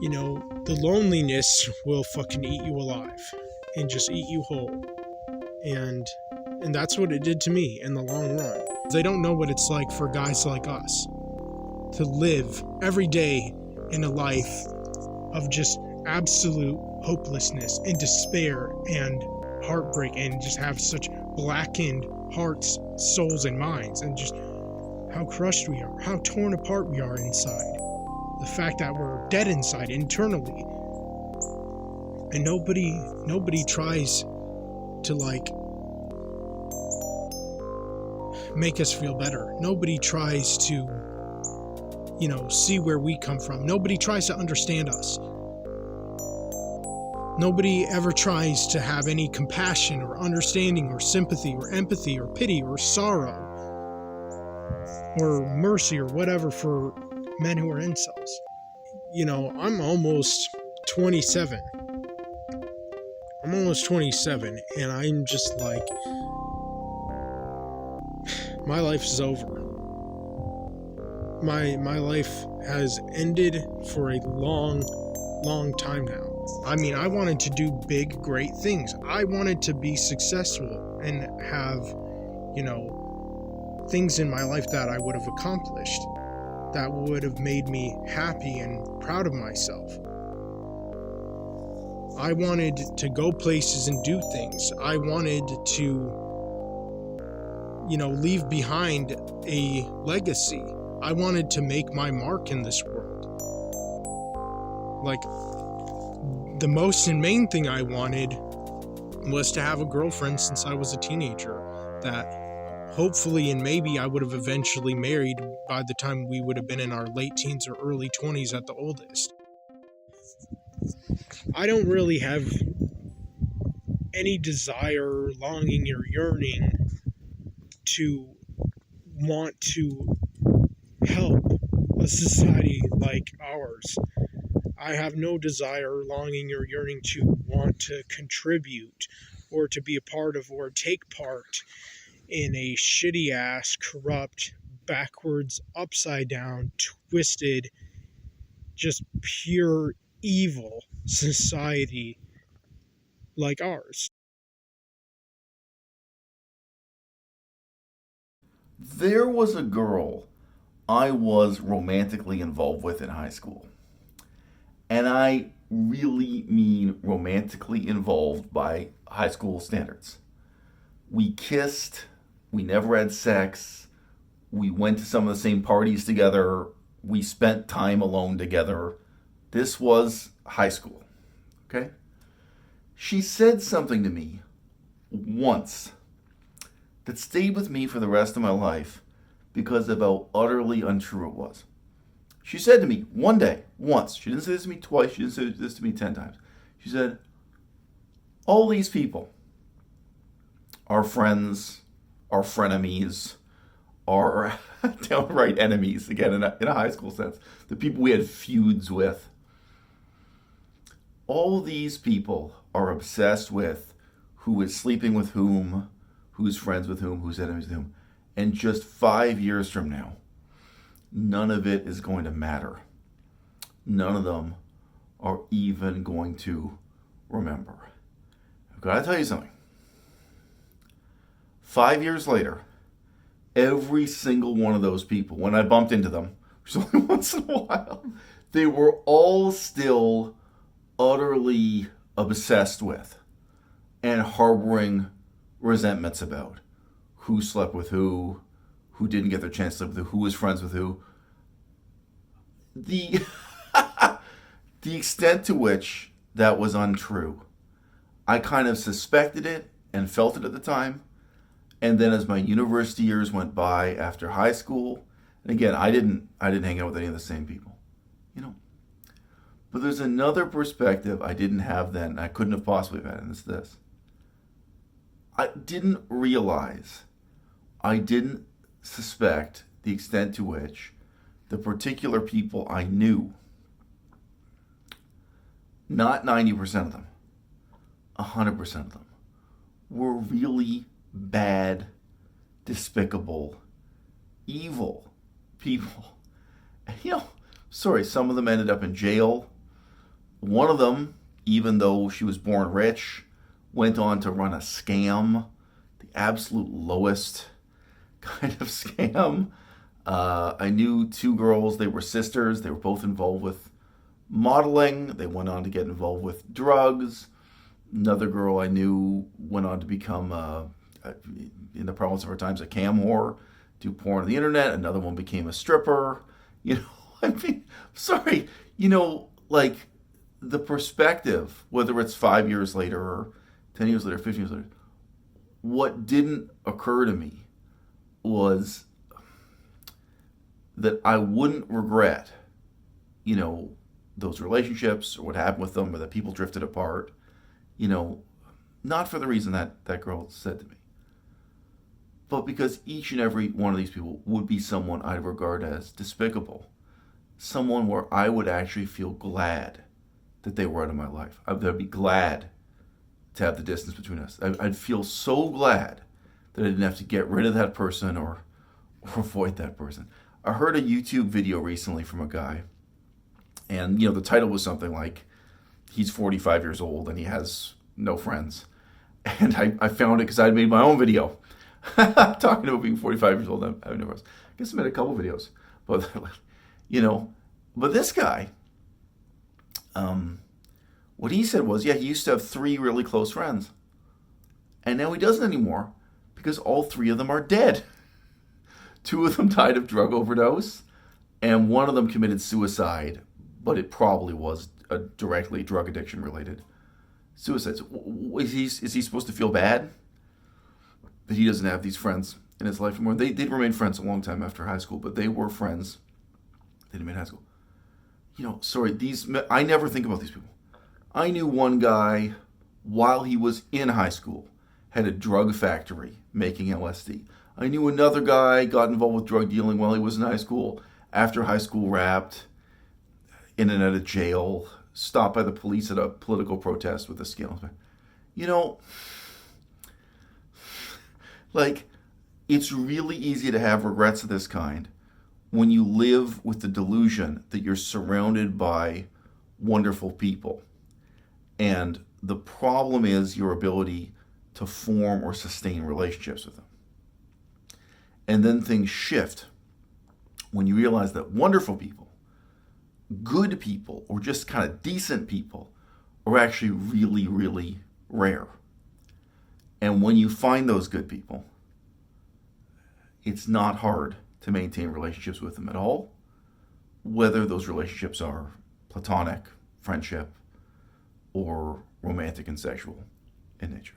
The loneliness will fucking eat you alive and just eat you whole. And that's what it did to me in the long run. They don't know what it's like for guys like us to live every day in a life of just absolute hopelessness and despair and heartbreak, and just have such blackened hearts, souls, and minds, and just how crushed we are, how torn apart we are inside. The fact that we're dead inside internally, and nobody tries to make us feel better. Nobody tries to see where we come from. Nobody tries to understand us. Nobody ever tries to have any compassion or understanding or sympathy or empathy or pity or sorrow or mercy or whatever for men who are incels. I'm almost 27. And I'm just like, my life is over. My life has ended for a long time now. I mean, I wanted to do big, great things. I wanted to be successful and have, things in my life that I would have accomplished, that would have made me happy and proud of myself. I wanted to go places and do things. I wanted to, leave behind a legacy. I wanted to make my mark in this world. The most and main thing I wanted was to have a girlfriend since I was a teenager, that hopefully and maybe I would have eventually married by the time we would have been in our late teens or early 20s at the oldest. I don't really have any desire, longing, or yearning to want to help a society like ours. I have no desire, longing, or yearning to want to contribute or to be a part of or take part in a shitty-ass, corrupt, backwards, upside-down, twisted, just pure evil society like ours. There was a girl I was romantically involved with in high school. And I really mean romantically involved by high school standards. We kissed, we never had sex, we went to some of the same parties together, we spent time alone together. This was high school, okay? She said something to me once that stayed with me for the rest of my life because of how utterly untrue it was. She said to me one day, once, she didn't say this to me twice, she didn't say this to me 10 times. She said, all these people, our friends, our frenemies, our downright enemies, again, in a high school sense, the people we had feuds with, all these people are obsessed with who is sleeping with whom, who's friends with whom, who's enemies with whom. And just 5 years from now, none of it is going to matter. None of them are even going to remember. I've got to tell you something. 5 years later, every single one of those people, when I bumped into them, which is only once in a while, they were all still utterly obsessed with and harboring resentments about who slept with who didn't get their chance to sleep with who was friends with who. The extent to which that was untrue, I kind of suspected it and felt it at the time. And then as my university years went by after high school, and again, I didn't hang out with any of the same people, But there's another perspective I didn't have then, I couldn't have possibly had, and it's this. I didn't realize, I didn't suspect the extent to which the particular people I knew, not 90% of them, 100% of them, were really bad, despicable, evil people. Sorry, some of them ended up in jail. One of them, even though she was born rich, went on to run a scam, the absolute lowest kind of scam. I knew two girls, they were sisters, they were both involved with modeling. They went on to get involved with drugs. Another girl I knew went on to become, in the province of our times, a cam whore, do porn on the internet. Another one became a stripper. You know, I mean, sorry, like the perspective, whether it's 5 years later or 10 years later, 15 years later, what didn't occur to me was that I wouldn't regret, those relationships or what happened with them or that people drifted apart, not for the reason that girl said to me, but because each and every one of these people would be someone I'd regard as despicable, someone where I would actually feel glad that they were out of my life. I'd be glad to have the distance between us. I'd feel so glad that I didn't have to get rid of that person or avoid that person. I heard a YouTube video recently from a guy, and the title was something like, he's 45 years old and he has no friends. And I found it because I'd made my own video talking about being 45 years old and having no friends. I guess I made a couple videos, but but this guy, what he said was, he used to have 3 really close friends, and now he doesn't anymore because all 3 of them are dead. 2 of them died of drug overdose, and one of them committed suicide, but it probably was a directly drug addiction related suicide. So is he supposed to feel bad that he doesn't have these friends in his life anymore? They did remain friends a long time after high school, but they were friends. They didn't meet in high school. I never think about these people. I knew one guy, while he was in high school, had a drug factory making LSD. I knew another guy got involved with drug dealing while he was in high school. After high school wrapped, in and out of jail, stopped by the police at a political protest with a scale. Like, it's really easy to have regrets of this kind when you live with the delusion that you're surrounded by wonderful people. And the problem is your ability to form or sustain relationships with them. And then things shift when you realize that wonderful people, good people, or just kind of decent people are actually really, really rare. And when you find those good people, it's not hard to maintain relationships with them at all, whether those relationships are platonic, friendship, or romantic and sexual in nature.